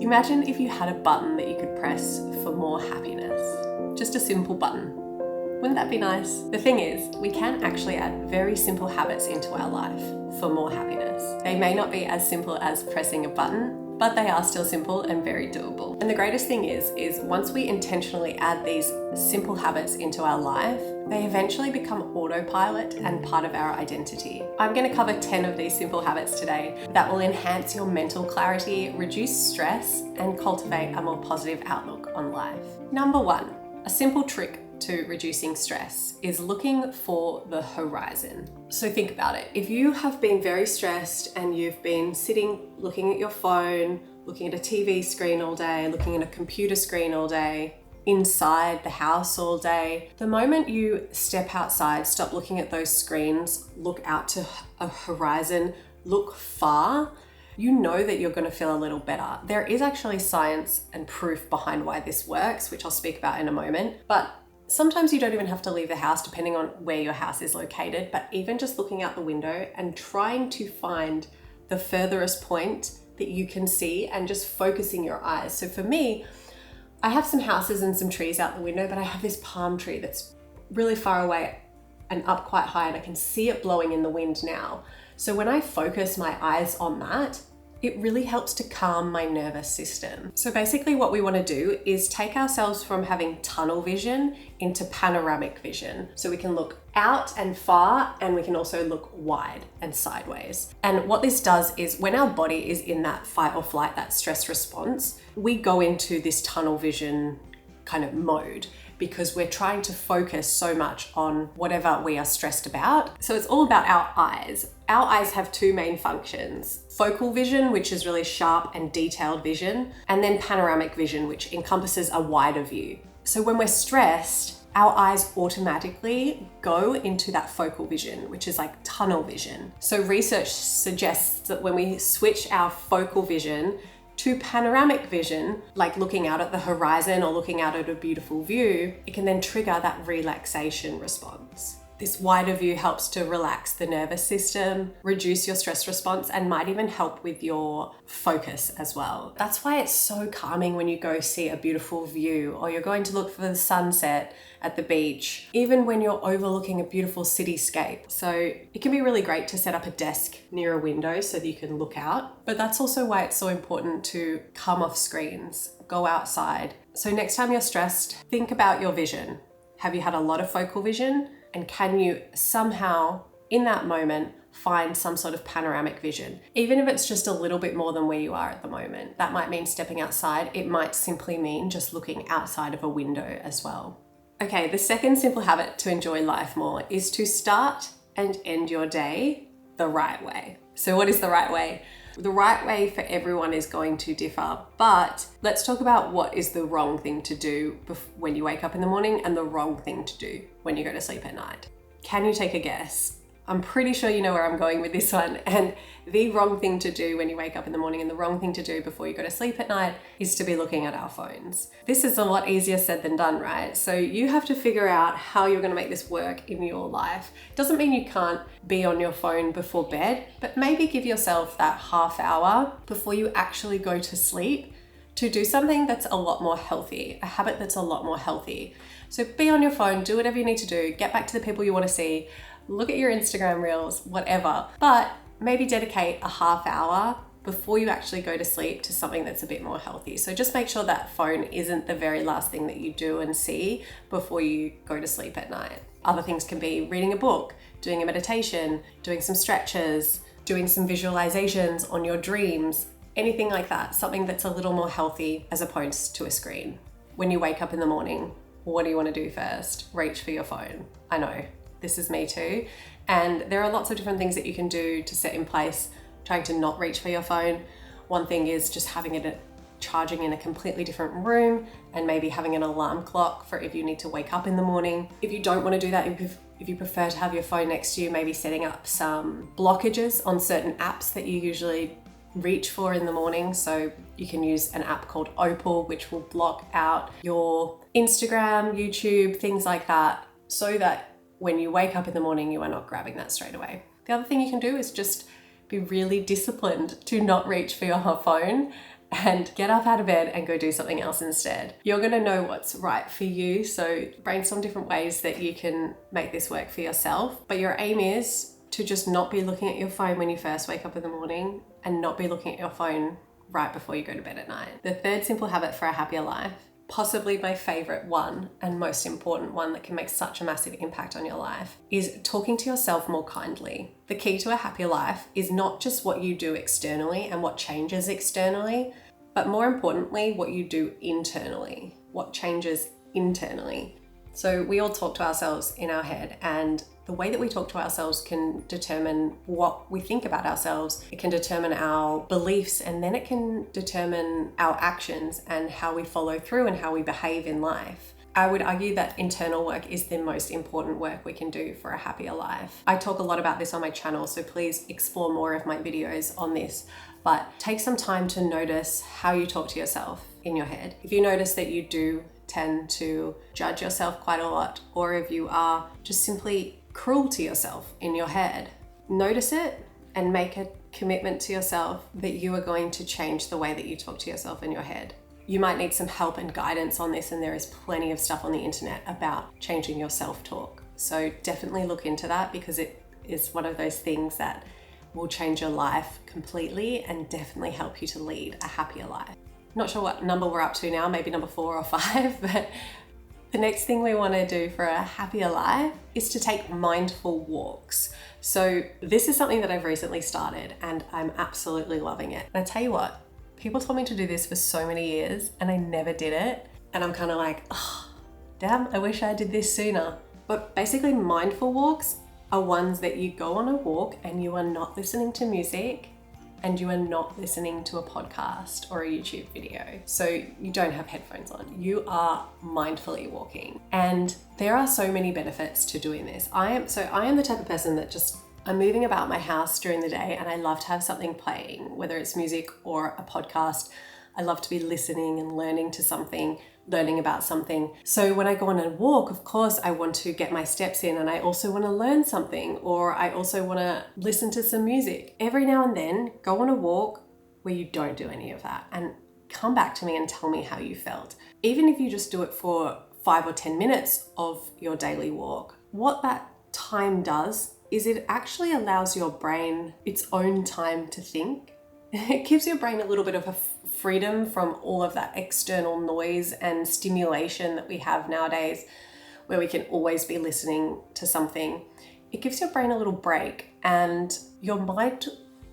Imagine if you had a button that you could press for more happiness. Just a simple button. Wouldn't that be nice? The thing is, we can actually add very simple habits into our life for more happiness. They may not be as simple as pressing a button, but they are still simple and very doable. And the greatest thing is once we intentionally add these simple habits into our life, they eventually become autopilot and part of our identity. I'm going to cover 10 of these simple habits today that will enhance your mental clarity, reduce stress, and cultivate a more positive outlook on life. Number 1, a simple trick to reducing stress is looking for the horizon. So think about it. If you have been very stressed and you've been sitting looking at your phone, looking at a TV screen all day, looking at a computer screen all day, inside the house all day, the moment you step outside, stop looking at those screens, look out to a horizon, look far, you know that you're going to feel a little better. There is actually science and proof behind why this works, which I'll speak about in a moment, but sometimes you don't even have to leave the house depending on where your house is located, but even just looking out the window and trying to find the furthest point that you can see and just focusing your eyes. So for me, I have some houses and some trees out the window, but I have this palm tree that's really far away and up quite high, and I can see it blowing in the wind now. So when I focus my eyes on that, it really helps to calm my nervous system. So basically what we want to do is take ourselves from having tunnel vision into panoramic vision. So we can look out and far, and we can also look wide and sideways. And what this does is when our body is in that fight or flight, that stress response, we go into this tunnel vision kind of mode because we're trying to focus so much on whatever we are stressed about. So it's all about our eyes. Our eyes have 2 main functions: focal vision, which is really sharp and detailed vision, and then panoramic vision, which encompasses a wider view. So when we're stressed, our eyes automatically go into that focal vision, which is like tunnel vision. So research suggests that when we switch our focal vision to panoramic vision, like looking out at the horizon or looking out at a beautiful view, it can then trigger that relaxation response. This wider view helps to relax the nervous system, reduce your stress response, and might even help with your focus as well. That's why it's so calming when you go see a beautiful view, or you're going to look for the sunset at the beach, even when you're overlooking a beautiful cityscape. So it can be really great to set up a desk near a window so that you can look out. But that's also why it's so important to come off screens, go outside. So next time you're stressed, think about your vision. Have you had a lot of focal vision? And can you somehow, in that moment, find some sort of panoramic vision? Even if it's just a little bit more than where you are at the moment. That might mean stepping outside. It might simply mean just looking outside of a window as well. Okay, the second simple habit to enjoy life more is to start and end your day the right way. So what is the right way? The right way for everyone is going to differ, but let's talk about what is the wrong thing to do when you wake up in the morning and the wrong thing to do when you go to sleep at night. Can you take a guess? I'm pretty sure you know where I'm going with this one. And the wrong thing to do when you wake up in the morning and the wrong thing to do before you go to sleep at night is to be looking at our phones. This is a lot easier said than done, right? So you have to figure out how you're going to make this work in your life. Doesn't mean you can't be on your phone before bed, but maybe give yourself that half hour before you actually go to sleep to do something that's a lot more healthy, a habit that's a lot more healthy. So be on your phone, do whatever you need to do, get back to the people you want to see, look at your Instagram reels, whatever, but maybe dedicate a half hour before you actually go to sleep to something that's a bit more healthy. So just make sure that phone isn't the very last thing that you do and see before you go to sleep at night. Other things can be reading a book, doing a meditation, doing some stretches, doing some visualizations on your dreams, anything like that, something that's a little more healthy as opposed to a screen. When you wake up in the morning, what do you want to do first? Reach for your phone. I know, this is me too. And there are lots of different things that you can do to set in place, trying to not reach for your phone. One thing is just having it charging in a completely different room, and maybe having an alarm clock for if you need to wake up in the morning. If you don't want to do that, if you prefer to have your phone next to you, maybe setting up some blockages on certain apps that you usually reach for in the morning. So you can use an app called Opal, which will block out your Instagram, YouTube, things like that, so that when you wake up in the morning, you are not grabbing that straight away. The other thing you can do is just be really disciplined to not reach for your phone and get up out of bed and go do something else instead. You're going to know what's right for you. So brainstorm different ways that you can make this work for yourself. But your aim is to just not be looking at your phone when you first wake up in the morning and not be looking at your phone right before you go to bed at night. The third simple habit for a happier life, possibly my favorite one and most important one that can make such a massive impact on your life, is talking to yourself more kindly. The key to a happier life is not just what you do externally and what changes externally, but more importantly, what you do internally, what changes internally. So we all talk to ourselves in our head, and the way that we talk to ourselves can determine what we think about ourselves. It can determine our beliefs, and then it can determine our actions and how we follow through and how we behave in life. I would argue that internal work is the most important work we can do for a happier life. I talk a lot about this on my channel, so please explore more of my videos on this. But take some time to notice how you talk to yourself in your head. If you notice that you do tend to judge yourself quite a lot, or if you are just simply cruel to yourself in your head, notice it and make a commitment to yourself that you are going to change the way that you talk to yourself in your head. You might need some help and guidance on this, and there is plenty of stuff on the internet about changing your self-talk. So definitely look into that, because it is one of those things that will change your life completely and definitely help you to lead a happier life. Not sure what number we're up to now, maybe number 4 or 5, but the next thing we want to do for a happier life is to take mindful walks. So this is something that I've recently started and I'm absolutely loving it. And I tell you what, people told me to do this for so many years and I never did it. And I'm kind of like, oh, damn, I wish I did this sooner. But basically mindful walks are ones that you go on a walk and you are not listening to music and you are not listening to a podcast or a YouTube video. So you don't have headphones on. You are mindfully walking. And there are so many benefits to doing this. I am the type of person that I'm moving about my house during the day and I love to have something playing, whether it's music or a podcast. I love to be listening and learning about something. So when I go on a walk, of course, I want to get my steps in and I also want to learn something, or I also want to listen to some music. Every now and then, go on a walk where you don't do any of that and come back to me and tell me how you felt. Even if you just do it for 5 or 10 minutes of your daily walk, what that time does is it actually allows your brain its own time to think. It gives your brain a little bit of a freedom from all of that external noise and stimulation that we have nowadays, where we can always be listening to something. It gives your brain a little break and your mind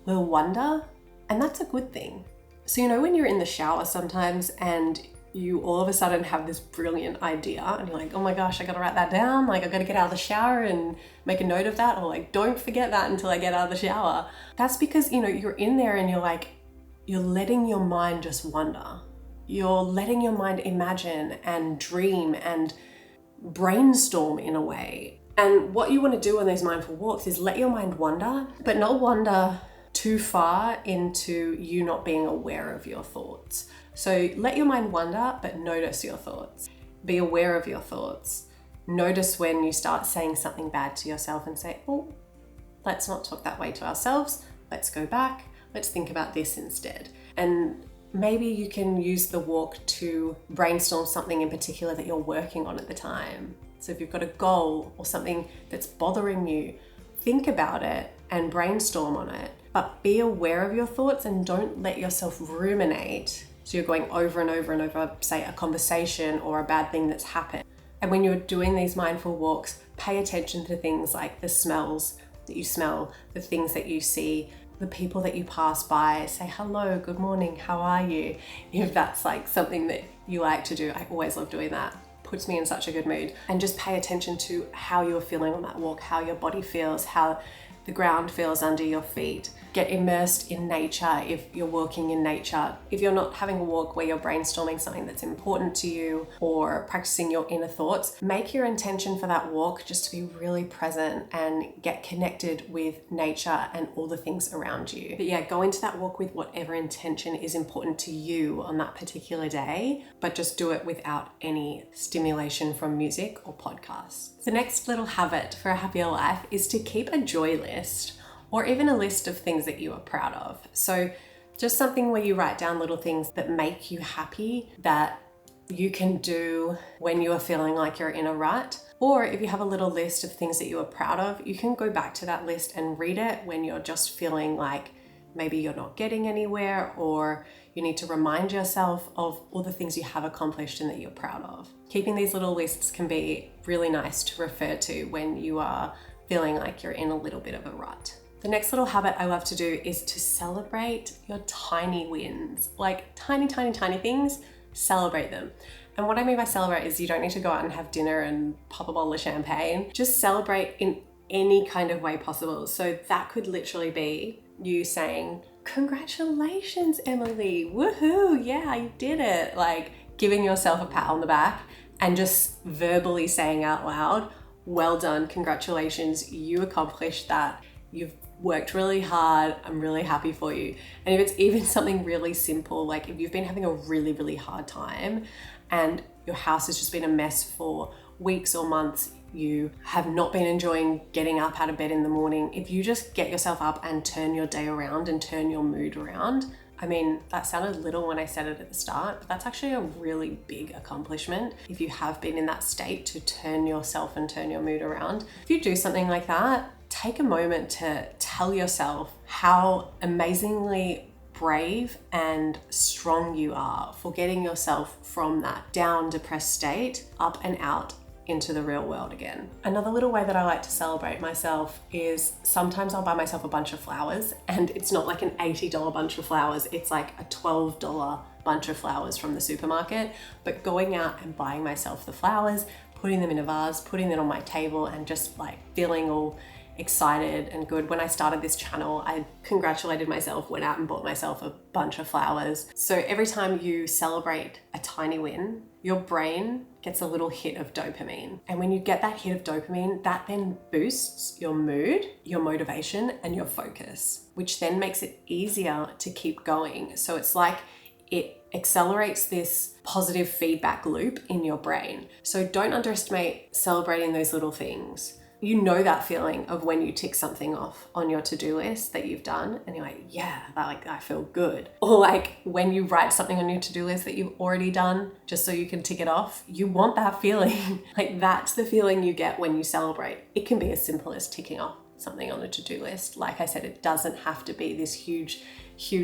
will wander, and that's a good thing. So when you're in the shower sometimes and you all of a sudden have this brilliant idea and you're like, oh my gosh, I gotta write that down. Like, I gotta get out of the shower and make a note of that, or like, don't forget that until I get out of the shower. That's because, you're in there and you're letting your mind just wander. You're letting your mind imagine and dream and brainstorm in a way. And what you want to do on those mindful walks is let your mind wander, but not wander too far into you not being aware of your thoughts. So let your mind wander, but notice your thoughts. Be aware of your thoughts. Notice when you start saying something bad to yourself and say, oh, let's not talk that way to ourselves. Let's go back. Let's think about this instead. And maybe you can use the walk to brainstorm something in particular that you're working on at the time. So if you've got a goal or something that's bothering you, think about it and brainstorm on it. But be aware of your thoughts and don't let yourself ruminate. So you're going over and over and over, say, a conversation or a bad thing that's happened. And when you're doing these mindful walks, pay attention to things like the smells that you smell, the things that you see, the people that you pass by. Say hello, good morning, how are you? If that's like something that you like to do, I always love doing that. Puts me in such a good mood. And just pay attention to how you're feeling on that walk, how your body feels, how the ground feels under your feet. Get immersed in nature if you're walking in nature. If you're not having a walk where you're brainstorming something that's important to you or practicing your inner thoughts, make your intention for that walk just to be really present and get connected with nature and all the things around you. But yeah, go into that walk with whatever intention is important to you on that particular day, but just do it without any stimulation from music or podcasts. The next little habit for a happier life is to keep a joy list, or even a list of things that you are proud of. So Just something where you write down little things that make you happy that you can do when you are feeling like you're in a rut. Or if you have a little list of things that you are proud of, you can go back to that list and read it when you're just feeling like maybe you're not getting anywhere, or you need to remind yourself of all the things you have accomplished and that you're proud of. Keeping these little lists can be really nice to refer to when you are feeling like you're in a little bit of a rut. The next little habit I love to do is to celebrate your tiny wins, like tiny, tiny, tiny things, celebrate them. And what I mean by celebrate is you don't need to go out and have dinner and pop a bottle of champagne. Just celebrate in any kind of way possible. So that could literally be you saying, congratulations, Emily, woohoo, yeah, you did it. Like giving yourself a pat on the back and just verbally saying out loud, well done, congratulations, you accomplished that. You've worked really hard. I'm really happy for you. And if it's even something really simple, like if you've been having a really, really hard time and your house has just been a mess for weeks or months, you have not been enjoying getting up out of bed in the morning, if you just get yourself up and turn your day around and turn your mood around, I mean, that sounded little when I said it at the start, but that's actually a really big accomplishment if you have been in that state to turn yourself and turn your mood around. If you do something like that, take a moment to tell yourself how amazingly brave and strong you are for getting yourself from that down, depressed state up and out into the real world again. Another little way that I like to celebrate myself is sometimes I'll buy myself a bunch of flowers, and it's not like an $80 bunch of flowers, it's like a $12 bunch of flowers from the supermarket. But going out and buying myself the flowers, putting them in a vase, putting them on my table, and just like feeling all excited and good. When I started this channel, I congratulated myself, went out and bought myself a bunch of flowers. So every time you celebrate a tiny win, your brain gets a little hit of dopamine. And when you get that hit of dopamine, that then boosts your mood, your motivation, and your focus, which then makes it easier to keep going. So it's like it accelerates this positive feedback loop in your brain. So don't underestimate celebrating those little things. You know that feeling of when you tick something off on your to-do list that you've done and you're like, yeah, I feel good. Or like when you write something on your to-do list that you've already done just so you can tick it off, you want that feeling. Like that's the feeling you get when you celebrate. It can be as simple as ticking off something on a to-do list. Like I said, it doesn't have to be this huge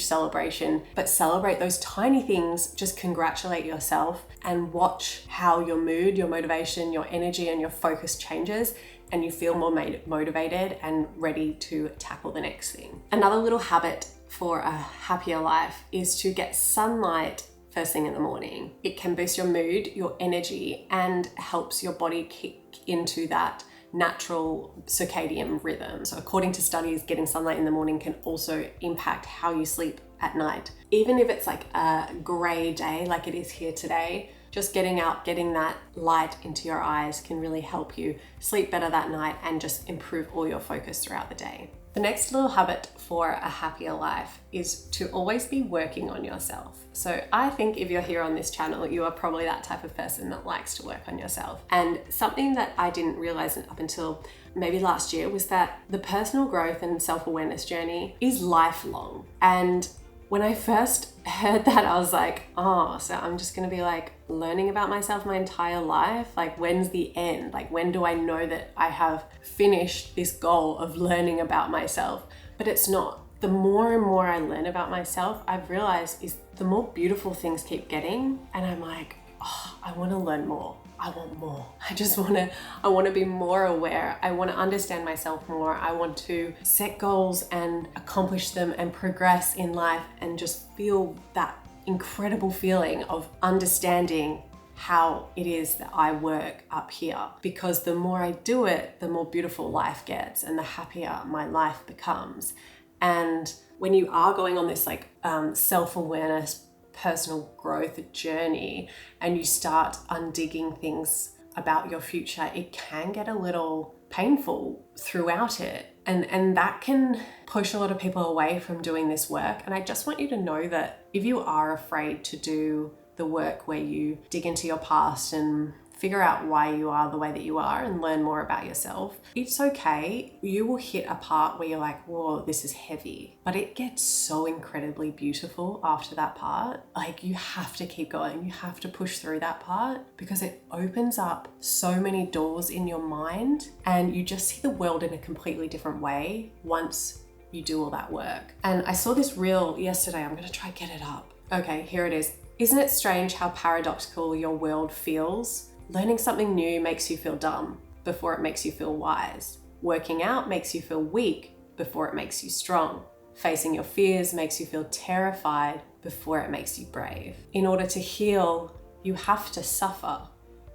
celebration, but celebrate those tiny things. Just congratulate yourself and watch how your mood, your motivation, your energy, and your focus changes, and you feel more motivated and ready to tackle the next thing. Another little habit for a happier life is to get sunlight first thing in the morning. It can boost your mood, your energy, and helps your body kick into that natural circadian rhythm. So according to studies, getting sunlight in the morning can also impact how you sleep at night. Even if it's like a gray day like it is here today, just getting out, getting that light into your eyes can really help you sleep better that night and just improve all your focus throughout the day. The next little habit for a happier life is to always be working on yourself. So I think if you're here on this channel, you are probably that type of person that likes to work on yourself. And something that I didn't realize up until maybe last year was that the personal growth and self-awareness journey is lifelong. And when I first heard that, I was like, oh, so I'm just gonna be like learning about myself my entire life? Like, when's the end? Like, when do I know that I have finished this goal of learning about myself? But it's not. The more and more I learn about myself, I've realized is the more beautiful things keep getting. And I'm like, oh, I wanna learn more. I want more. I want to be more aware. I want to understand myself more. I want to set goals and accomplish them and progress in life and just feel that incredible feeling of understanding how it is that I work up here. Because the more I do it, the more beautiful life gets and the happier my life becomes. And when you are going on this like self-awareness, personal growth journey, and you start undigging things about your future, it can get a little painful throughout it. And that can push a lot of people away from doing this work. And I just want you to know that if you are afraid to do the work where you dig into your past and figure out why you are the way that you are and learn more about yourself, it's okay. You will hit a part where you're like, whoa, this is heavy, but it gets so incredibly beautiful after that part. Like, you have to keep going. You have to push through that part because it opens up so many doors in your mind, and you just see the world in a completely different way once you do all that work. And I saw this reel yesterday. I'm going to try get it up. Okay, here it is. Isn't it strange how paradoxical your world feels? Learning something new makes you feel dumb before it makes you feel wise. Working out makes you feel weak before it makes you strong. Facing your fears makes you feel terrified before it makes you brave. In order to heal, you have to suffer.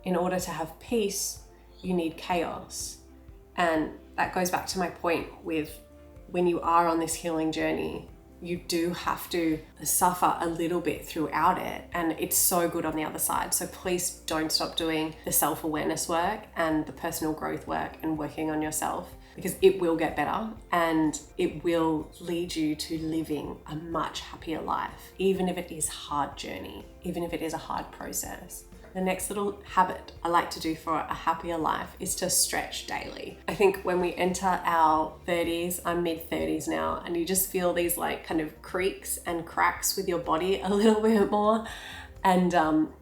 In order to have peace, you need chaos. And that goes back to my point with when you are on this healing journey, you do have to suffer a little bit throughout it, and it's so good on the other side. So please don't stop doing the self-awareness work and the personal growth work and working on yourself, because it will get better and it will lead you to living a much happier life, even if it is a hard journey, even if it is a hard process. The next little habit I like to do for a happier life is to stretch daily. I think when we enter our 30s, I'm mid-30s now, and you just feel these like kind of creaks and cracks with your body a little bit more. And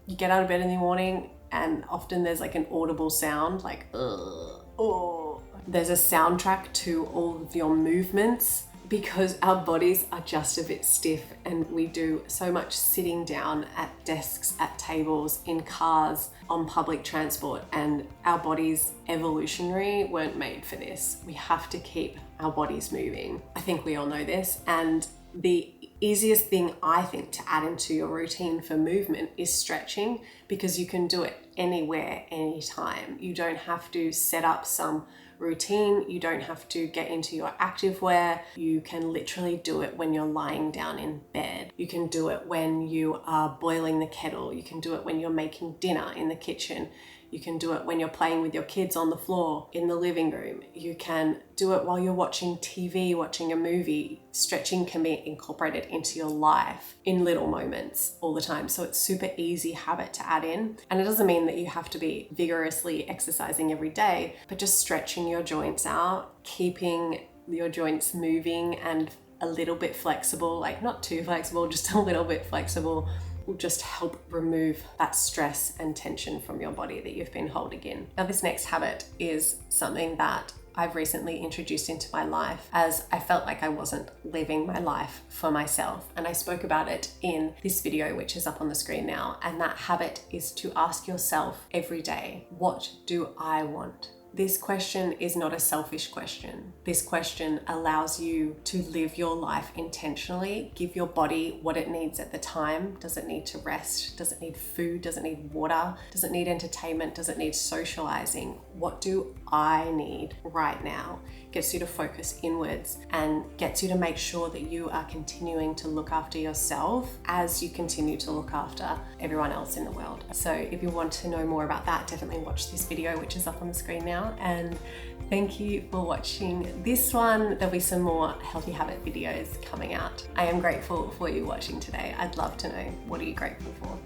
you get out of bed in the morning and often there's like an audible sound like, oh. There's a soundtrack to all of your movements, because our bodies are just a bit stiff and we do so much sitting down at desks, at tables, in cars, on public transport, and our bodies evolutionary weren't made for this. We have to keep our bodies moving. I think we all know this, and the easiest thing I think to add into your routine for movement is stretching, because you can do it anywhere, anytime. You don't have to set up some routine. You don't have to get into your activewear. You can literally do it when you're lying down in bed. You can do it when you are boiling the kettle. You can do it when you're making dinner in the kitchen. You can do it when you're playing with your kids on the floor in the living room. You can do it while you're watching TV, watching a movie. Stretching can be incorporated into your life in little moments all the time. So it's super easy habit to add in. And it doesn't mean that you have to be vigorously exercising every day, but just stretching your joints out, keeping your joints moving and a little bit flexible, like not too flexible, just a little bit flexible, will just help remove that stress and tension from your body that you've been holding in. Now, this next habit is something that I've recently introduced into my life, as I felt like I wasn't living my life for myself. And I spoke about it in this video, which is up on the screen now. And that habit is to ask yourself every day, what do I want? This question is not a selfish question. This question allows you to live your life intentionally, give your body what it needs at the time. Does it need to rest? Does it need food? Does it need water? Does it need entertainment? Does it need socializing? What do I need right now? Gets you to focus inwards and gets you to make sure that you are continuing to look after yourself as you continue to look after everyone else in the world. So if you want to know more about that, definitely watch this video, which is up on the screen now. And thank you for watching this one. There'll be some more healthy habit videos coming out. I am grateful for you watching today. I'd love to know, what are you grateful for?